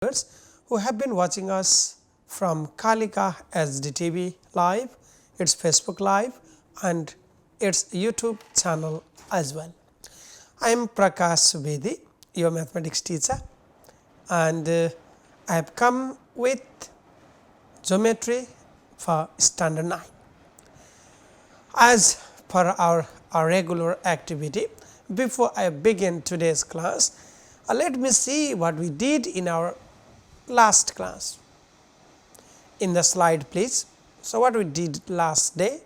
viewers who have been watching us from Kalika SDTV live, its Facebook live and its YouTube channel as well. I am Prakash Subedi, your mathematics teacher, and I have come with geometry for standard 9. As per our regular activity, before I begin today's class, let me see what we did in our last class. In the slide please. So, what we did last day?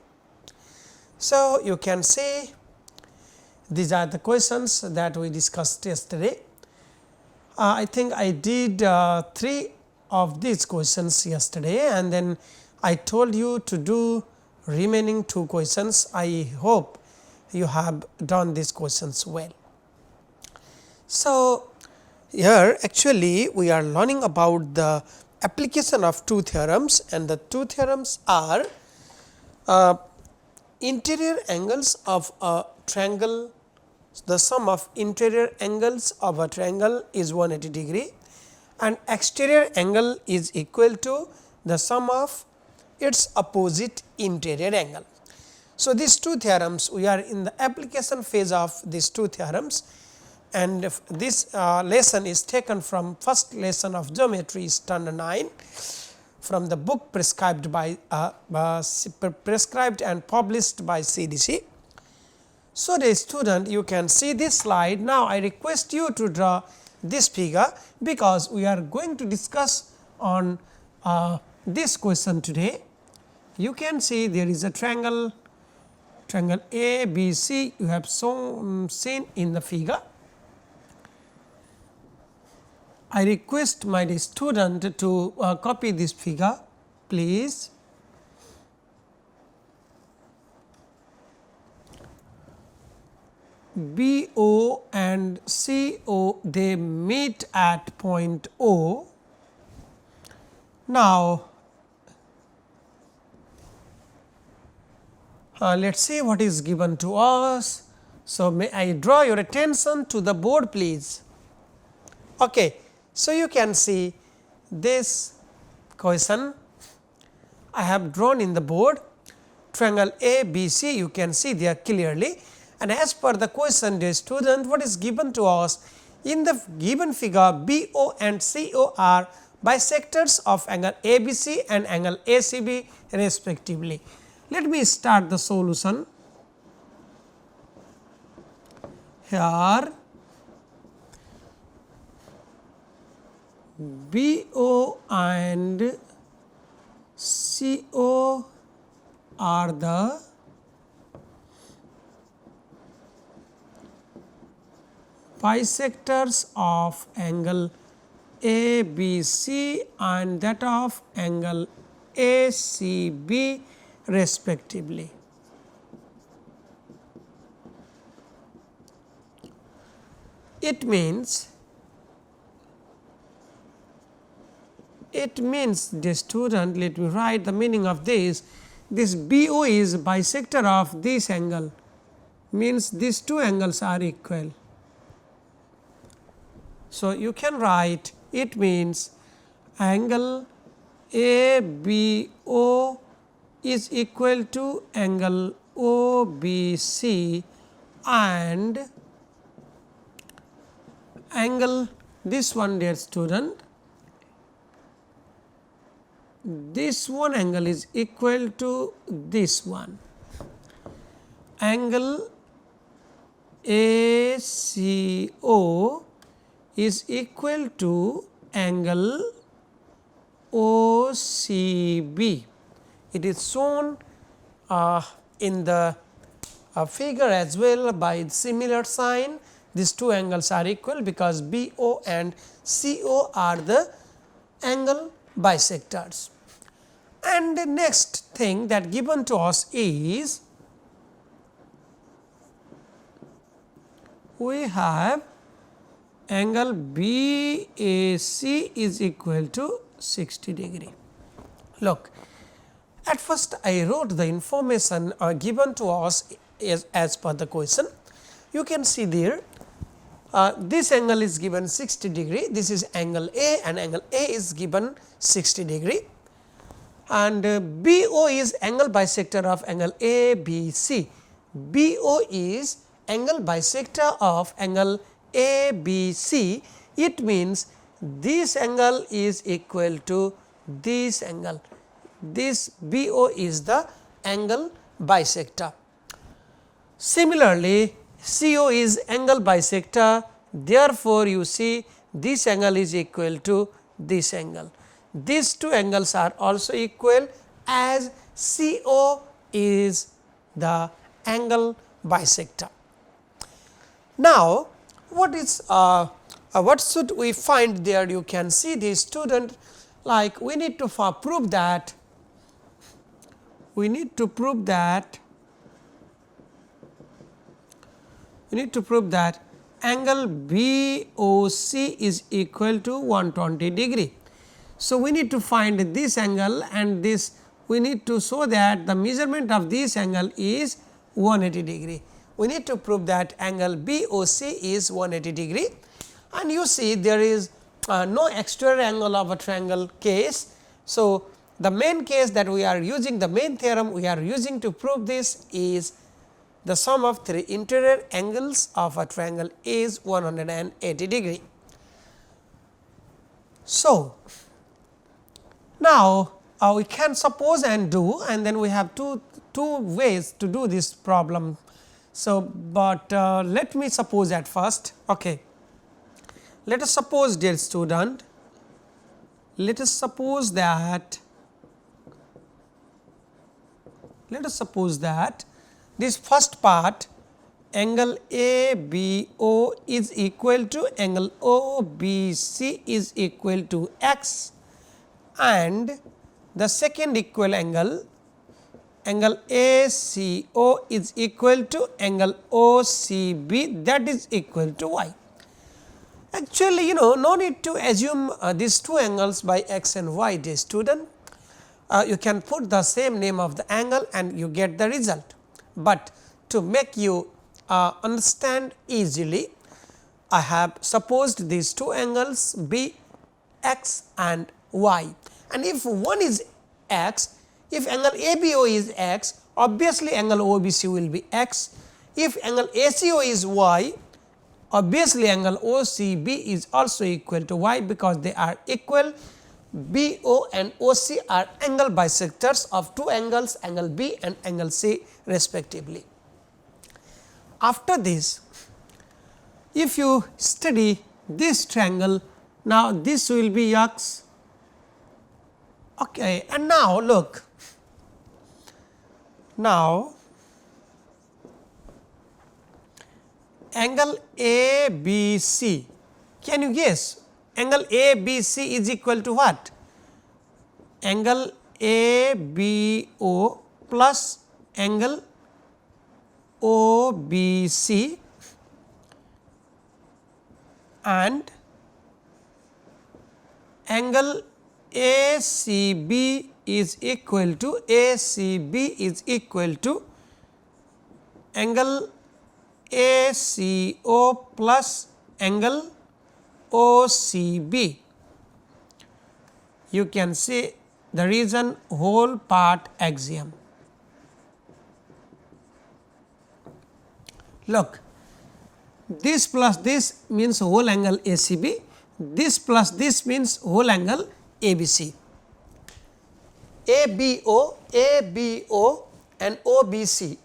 So, you can see these are the questions that we discussed yesterday. I think I did 3 of these questions yesterday, and then I told you to do remaining 2 questions. I hope you have done these questions well. So, here actually we are learning about the application of 2 theorems, and the 2 theorems are interior angles of a triangle. The sum of interior angles of a triangle is 180 degree and exterior angle is equal to the sum of its opposite interior angle. So, these 2 theorems, we are in the application phase of these 2 theorems, and this lesson is taken from first lesson of geometry standard 9 from the book prescribed and published by CDC. So, the student, you can see this slide. Now, I request you to draw this figure, because we are going to discuss on this question today. You can see there is a triangle A, B, C, you have seen in the figure. I request my student to copy this figure please. BO and CO, they meet at point O. Now, let us see what is given to us. So, may I draw your attention to the board please. Okay. So, you can see this question I have drawn in the board, triangle ABC, you can see there clearly, and as per the question, dear student, what is given to us in the given figure, BO and CO are bisectors of angle ABC and angle ACB respectively. Let me start the solution. Here BO and CO are the bisectors of angle ABC and that of angle ACB respectively. It means the student, let me write the meaning of this. This BO is bisector of this angle, means these 2 angles are equal. So, you can write it means angle ABO is equal to angle OBC and angle this one, dear student, this one angle is equal to this one. Angle ACO is equal to angle OCB. It is shown in the figure as well by similar sign. These 2 angles are equal because BO and CO are the angle bisectors. And the next thing that given to us is we have angle BAC is equal to 60 degree. Look, at first I wrote the information given to us as per the question. You can see there this angle is given 60 degree, this is angle A and angle A is given 60 degree, and BO is angle bisector of angle ABC. BO is angle bisector of angle ABC. It means this angle is equal to this angle. This BO is the angle bisector. Similarly, CO is angle bisector. Therefore, you see this angle is equal to this angle. These two angles are also equal, as CO is the angle bisector. Now, what should we find there? You can see the student, like we need to prove that angle BOC is equal to 120 degree. So, we need to find this angle, and this we need to show that the measurement of this angle is 180 degree. We need to prove that angle BOC is 180 degree, and you see there is no exterior angle of a triangle case. So, the main case that we are using, the main theorem we are using to prove this is the sum of three interior angles of a triangle is 180 degree. So, now we can suppose and do, and then we have two ways to do this problem. So, but let me suppose at first. Okay. Let us suppose, dear student, let us suppose that this first part, angle ABO is equal to angle OBC is equal to x, and the second equal angle ACO is equal to angle OCB, that is equal to y. Actually, no need to assume these two angles by x and y, dear student. You can put the same name of the angle and you get the result. But to make you understand easily, I have supposed these two angles be x and y, and if one is x, if angle ABO is x, obviously angle OBC will be x. If angle ACO is y, obviously angle OCB is also equal to y, because they are equal. BO and OC are angle bisectors of two angles, angle B and angle C respectively. After this, if you study this triangle, now this will be x. Okay, and now look, now angle ABC, can you guess? Angle ABC is equal to what? Angle ABO plus angle OBC, and angle ACB is equal to angle ACO plus angle OCB. You can see the reason whole part axiom. Look, this plus this means whole angle ACB, this plus this means whole angle ABC. ABO and OBC,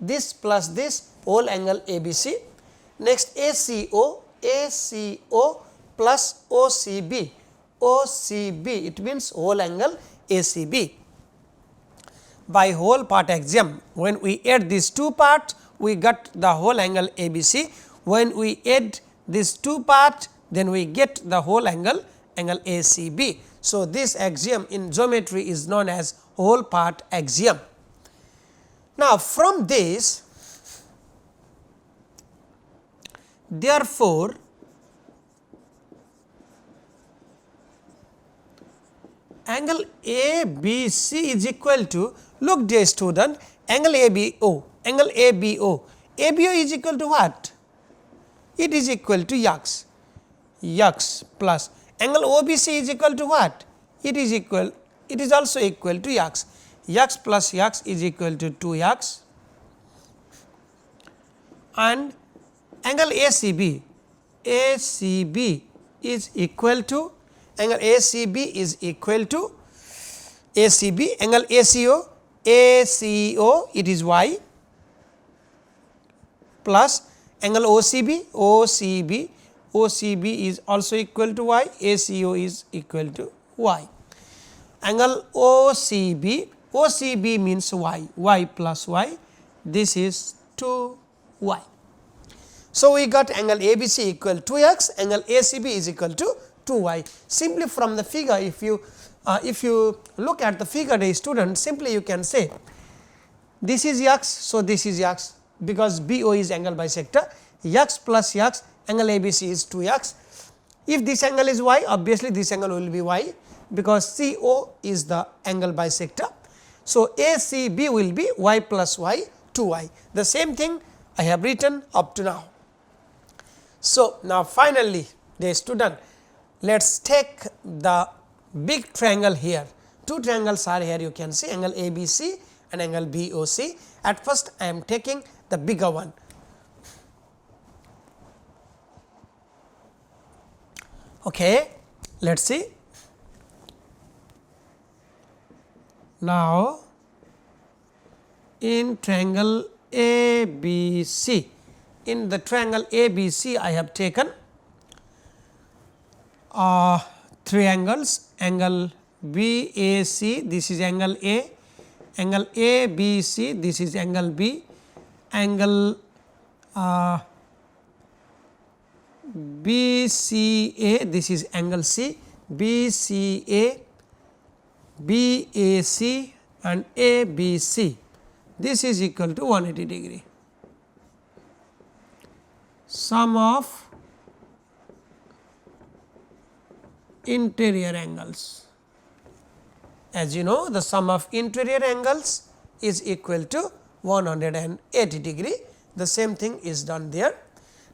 this plus this whole angle ABC. Next ACO plus OCB, it means whole angle ACB. By whole part axiom, when we add these two parts, we got the whole angle ABC. When we add these two parts, then we get the whole angle ACB. So, this axiom in geometry is known as whole part axiom. Now, from this, therefore, angle ABC is equal to, look dear student, angle ABO is equal to what? it is equal to x, x plus angle OBC is equal to what? It is also equal to x, x plus x is equal to 2x, and angle ACB, ACB is equal to, angle ACB is equal to ACB, angle ACO, ACO it is y plus angle OCB, OCB, OCB is also equal to y, ACO is equal to y. Angle OCB, OCB means y, y plus y, this is 2y. So, we got angle ABC equal to x, angle ACB is equal to 2y. Simply from the figure, if you look at the figure, a student, simply you can say this is x, so this is x, because BO is angle bisector, x plus x, angle ABC is 2x. If this angle is y, obviously this angle will be y, because CO is the angle bisector. So, ACB will be y plus y 2y. The same thing I have written up to now. So, now finally, the student, let us take the big triangle here. Two triangles are here, you can see angle ABC and angle BOC. At first, I am taking the bigger one. Okay, let us see. Now, in triangle ABC, in the triangle ABC, I have taken three angles, angle BAC, this is angle A, angle ABC, this is angle B, angle BCA, this is angle C, BCA, BAC and ABC, this is equal to 180 degree. Sum of interior angles. As you know, the sum of interior angles is equal to 180 degree. The same thing is done there.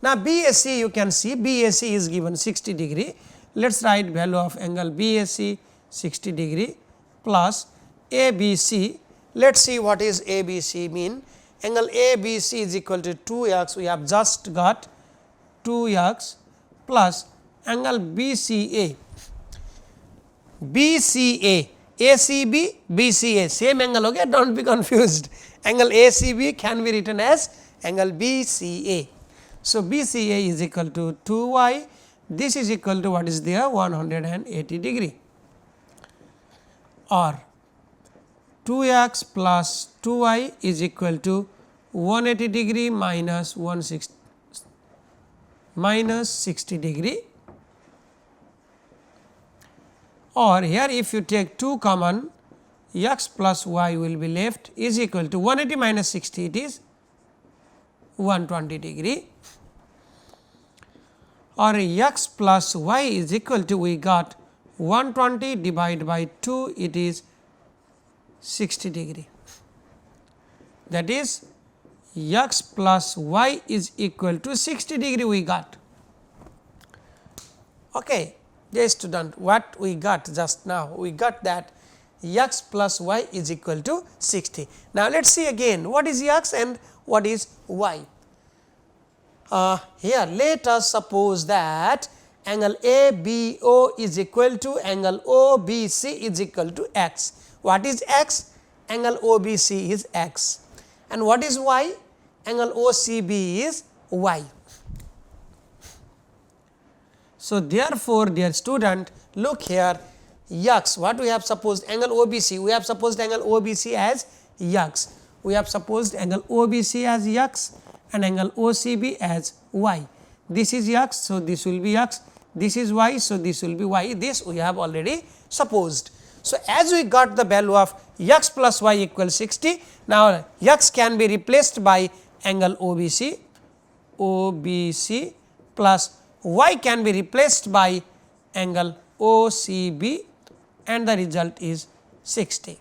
Now, BAC you can see BAC is given 60 degree. Let us write value of angle BAC 60 degree plus ABC. Let us see what is ABC mean. Angle ABC is equal to 2x, we have just got 2x plus angle BCA, BCA, ACB, BCA, same angle, okay, do not be confused. Angle ACB can be written as angle BCA. So, BCA is equal to 2y, this is equal to what is there 180 degree, or 2x plus 2y is equal to 180 degree minus 60 degree, or here if you take 2 common, x plus y will be left is equal to 180 minus 60, it is 120 degree, or x plus y is equal to, we got 120 divided by 2, it is 60 degree, that is x plus y is equal to 60 degree we got. Okay. Dear student, what we got just now? We got that x plus y is equal to 60. Now, let us see again what is x and what is y. Here let us suppose that angle ABO is equal to angle OBC is equal to x. What is x? Angle OBC is x, and what is y? Angle OCB is y. So, therefore, dear student, look here x, what we have supposed angle OBC, we have supposed angle OBC as x, we have supposed angle OBC as x and angle OCB as y. This is x, so this will be x, this is y, so this will be y, this we have already supposed. So, as we got the value of x plus y equals 60, now x can be replaced by angle OBC, OBC plus y can be replaced by angle OCB, and the result is 60.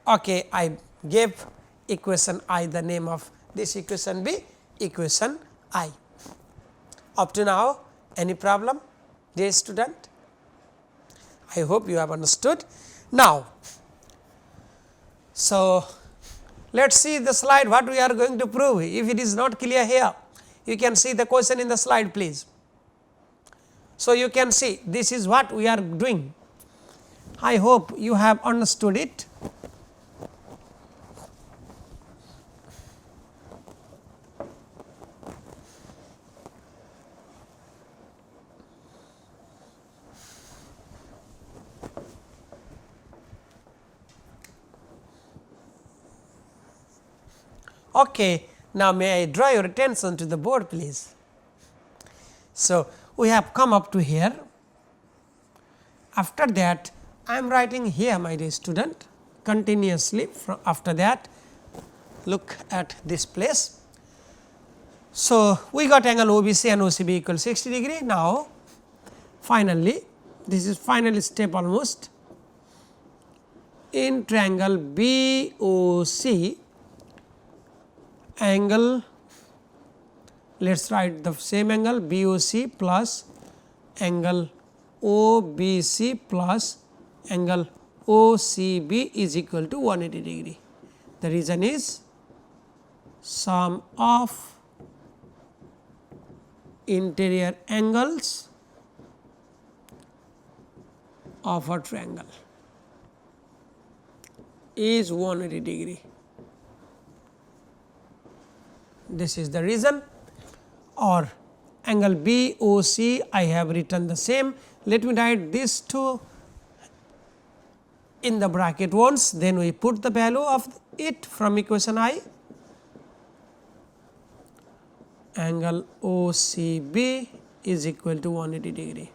Okay, I gave equation I the name of this equation be equation I. Up to now, any problem, dear student? I hope you have understood. Now, so let us see the slide what we are going to prove. If it is not clear here, you can see the question in the slide please. So, you can see this is what we are doing. I hope you have understood it. Okay. Now, may I draw your attention to the board please. So, we have come up to here. After that, I am writing here my dear student continuously from after that look at this place. So, we got angle OBC and OCB equal 60 degree. Now, finally, this is final step almost. In triangle BOC, angle, let us write the same angle BOC plus angle OBC plus angle OCB is equal to 180 degree. The reason is sum of interior angles of a triangle is 180 degree. This is the reason, or angle BOC I have written the same. Let me write these two in the bracket once, then we put the value of it from equation I. Angle OCB is equal to 180 degree.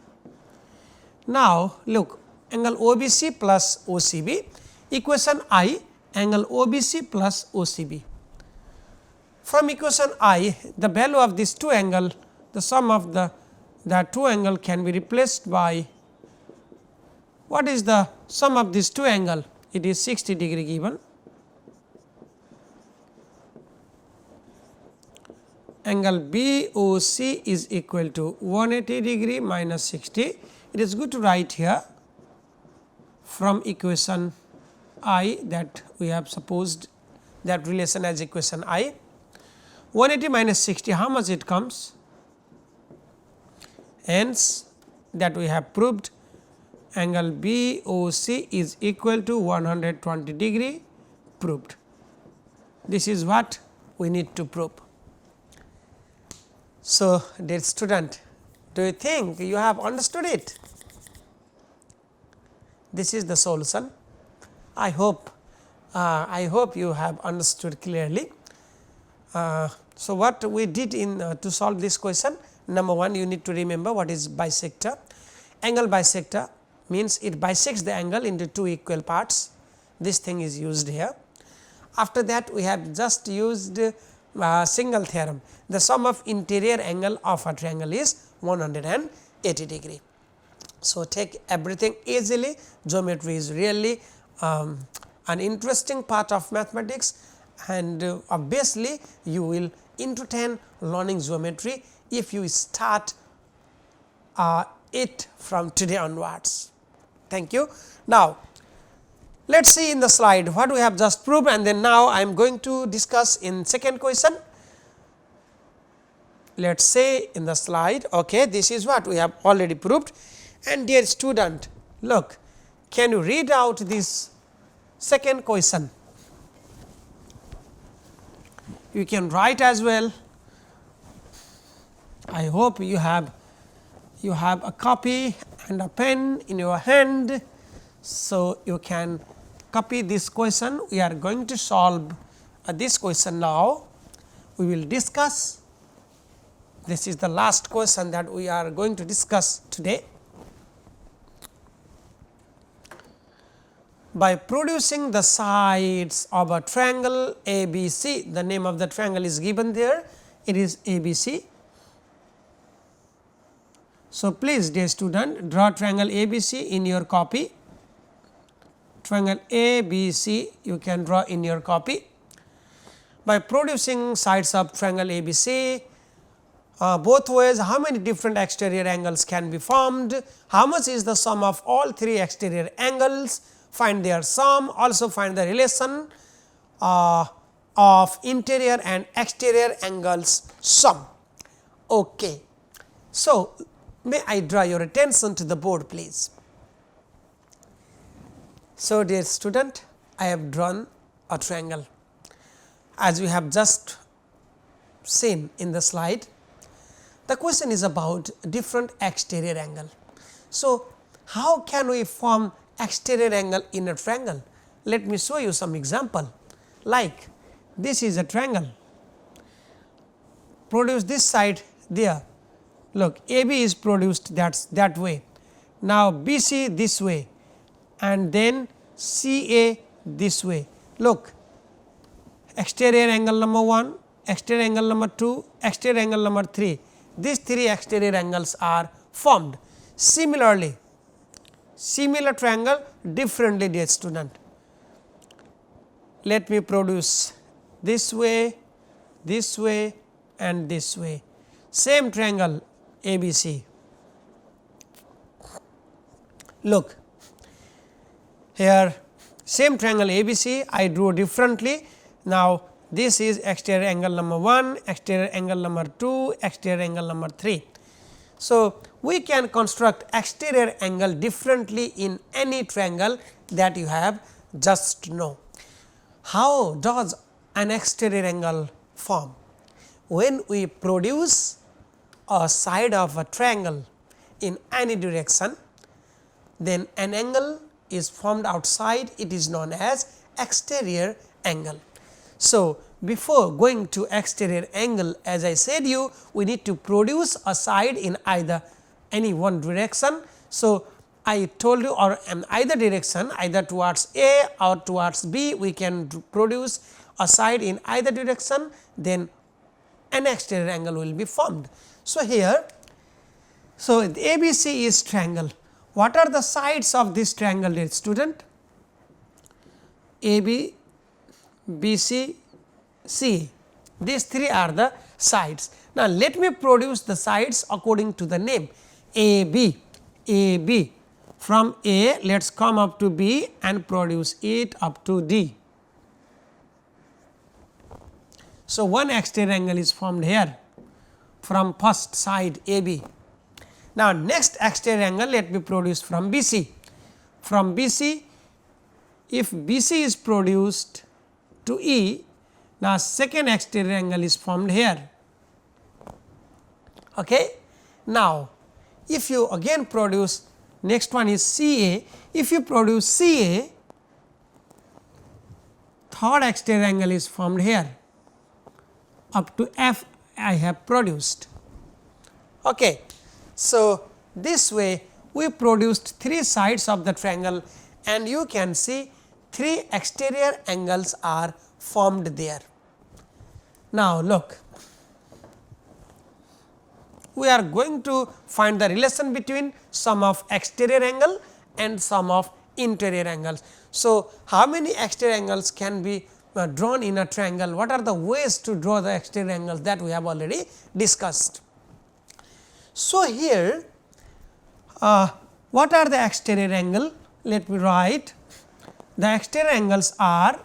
Now, look, angle OBC plus OCB, equation I, angle OBC plus OCB. From equation I, the value of these two angle, the sum of the two angle can be replaced by, what is the sum of these two angle? It is 60 degree given. Angle BOC is equal to 180 degree minus 60. It is good to write here from equation I that we have supposed that relation as equation I. 180 minus 60, how much it comes? Hence, that we have proved angle BOC is equal to 120 degree proved. This is what we need to prove. So, dear student, do you think you have understood it? This is the solution. I hope you have understood clearly. So, what we did in to solve this question, number one, you need to remember what is bisector. Angle bisector means it bisects the angle into two equal parts. This thing is used here. After that, we have just used single theorem. The sum of interior angle of a triangle is 180 degree. So, take everything easily. Geometry is really an interesting part of mathematics, and obviously, you will entertain learning geometry if you start it from today onwards. Thank you. Now, let us see in the slide what we have just proved, and then now I am going to discuss in second question. Let us say in the slide, okay, this is what we have already proved. And dear student, look, can you read out this second question? You can write as well. I hope you have a copy and a pen in your hand. So, you can copy this question. We are going to solve this question now. We will discuss. This is the last question that we are going to discuss today. By producing the sides of a triangle ABC, the name of the triangle is given there, it is ABC. So, please dear student, draw triangle ABC in your copy. Triangle ABC you can draw in your copy. by producing sides of triangle ABC, both ways how many different exterior angles can be formed, how much is the sum of all three exterior angles, find their sum, also find the relation of interior and exterior angles sum. Okay. So, may I draw your attention to the board please. So, dear student, I have drawn a triangle as we have just seen in the slide. The question is about different exterior angle. So, how can we form exterior angle in a triangle? Let me show you some example, like this is a triangle, produce this side there, look AB is produced that way, now BC this way and then CA this way. Look, exterior angle number 1, exterior angle number 2, exterior angle number 3, these three exterior angles are formed. Similarly, similar triangle differently, dear student. Let me produce this way and this way, same triangle ABC. Look here, same triangle ABC I drew differently. Now, this is exterior angle number 1, exterior angle number 2, exterior angle number 3. So, we can construct exterior angle differently in any triangle that you have just know. How does an exterior angle form? When we produce a side of a triangle in any direction, then an angle is formed outside, it is known as exterior angle. So, before going to exterior angle, as I said you, we need to produce a side in either any one direction. So, I told you, or in either direction, either towards A or towards B, we can produce a side in either direction, then an exterior angle will be formed. So, here, so the ABC is triangle. What are the sides of this triangle, dear student? AB, BC, C. These three are the sides. Now, let me produce the sides according to the name AB, AB. From A, let us come up to B and produce it up to D. So, one exterior angle is formed here from first side AB. Now, next exterior angle let me produce from BC. From BC, if BC is produced to E, now second exterior angle is formed here. Okay. Now, if you again produce, next one is CA, if you produce CA, third exterior angle is formed here up to F I have produced. Okay. So, this way we produced three sides of the triangle and you can see three exterior angles are formed there. Now, look, we are going to find the relation between sum of exterior angle and sum of interior angles. So, how many exterior angles can be drawn in a triangle? What are the ways to draw the exterior angles that we have already discussed? So, here what are the exterior angle? Let me write. The exterior angles are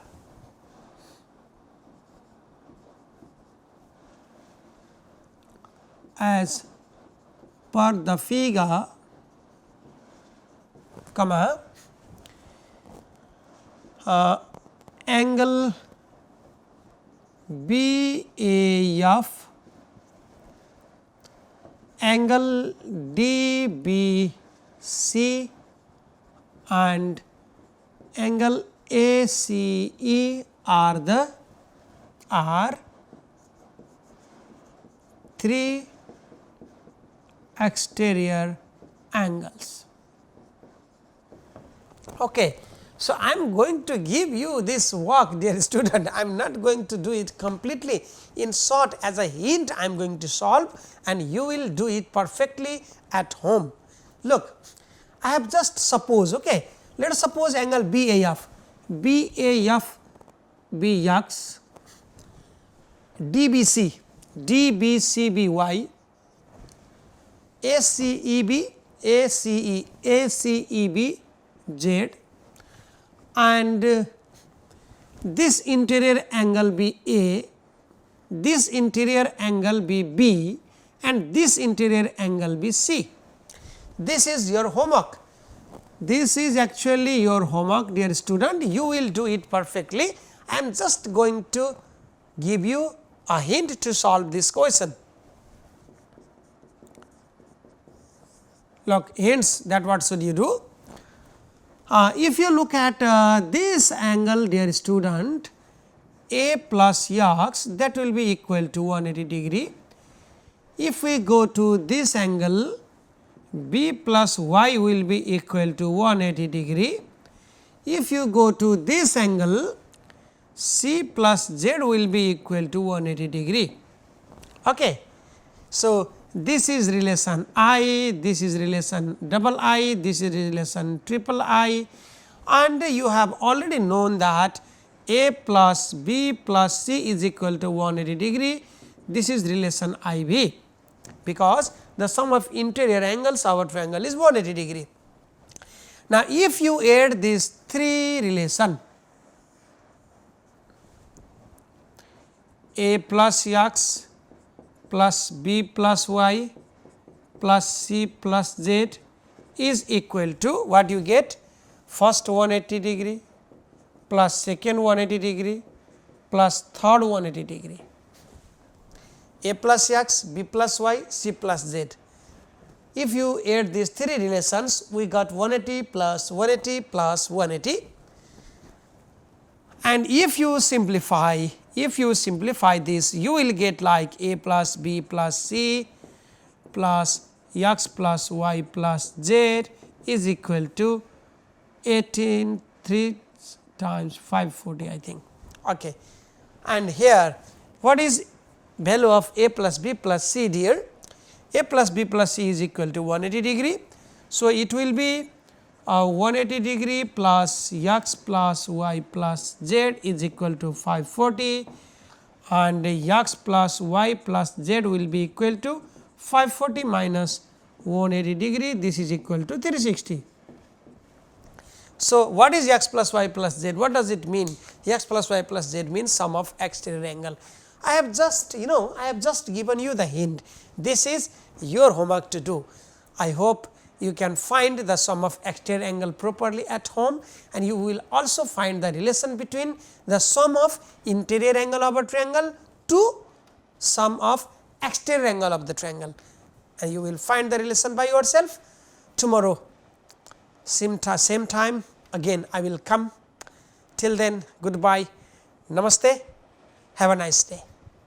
as per the figure, comma, angle BAF, angle DBC and angle ACE are three exterior angles. Okay. So, I am going to give you this work, dear student. I am not going to do it completely. In short, as a hint, I am going to solve and you will do it perfectly at home. Look, I have just suppose, okay. Let us suppose angle BAF, BAF BX DBC, DBCBY, ACEB, ACEBZ, and this interior angle be A, this interior angle be B, and this interior angle be C. This is your homework. This is actually your homework, dear student. You will do it perfectly. I am just going to give you a hint to solve this question. Look, hints that what should you do? If you look at this angle, dear student, A plus x, that will be equal to 180 degree. If we go to this angle, B plus y will be equal to 180 degree. If you go to this angle, C plus z will be equal to 180 degree. Okay. So, this is relation I, this is relation double I, this is relation triple I, and you have already known that A plus B plus C is equal to 180 degree. This is relation IB, because the sum of interior angles of our triangle is 180 degree. Now, if you add these three relation, A plus x plus B plus y plus C plus z is equal to what you get, first 180 degree plus second 180 degree plus third 180 degree. A plus x, B plus y, C plus z. If you add these three relations, we got 180 plus 180 plus 180, and if you simplify this, you will get like A plus B plus C plus x plus y plus z is equal to 18 3 times 540, I think. Okay. And here what is value of A plus B plus C, dear? A plus B plus C is equal to 180 degree. So, it will be 180 degree plus x plus y plus z is equal to 540, and x plus y plus z will be equal to 540 minus 180 degree, this is equal to 360. So, what is x plus y plus z? What does it mean? X plus y plus z means sum of exterior angle. I have just I have just given you the hint. This is your homework to do. I hope you can find the sum of exterior angle properly at home, and you will also find the relation between the sum of interior angle of a triangle to sum of exterior angle of the triangle, and you will find the relation by yourself. Tomorrow same time again I will come. Till then, goodbye, namaste, have a nice day.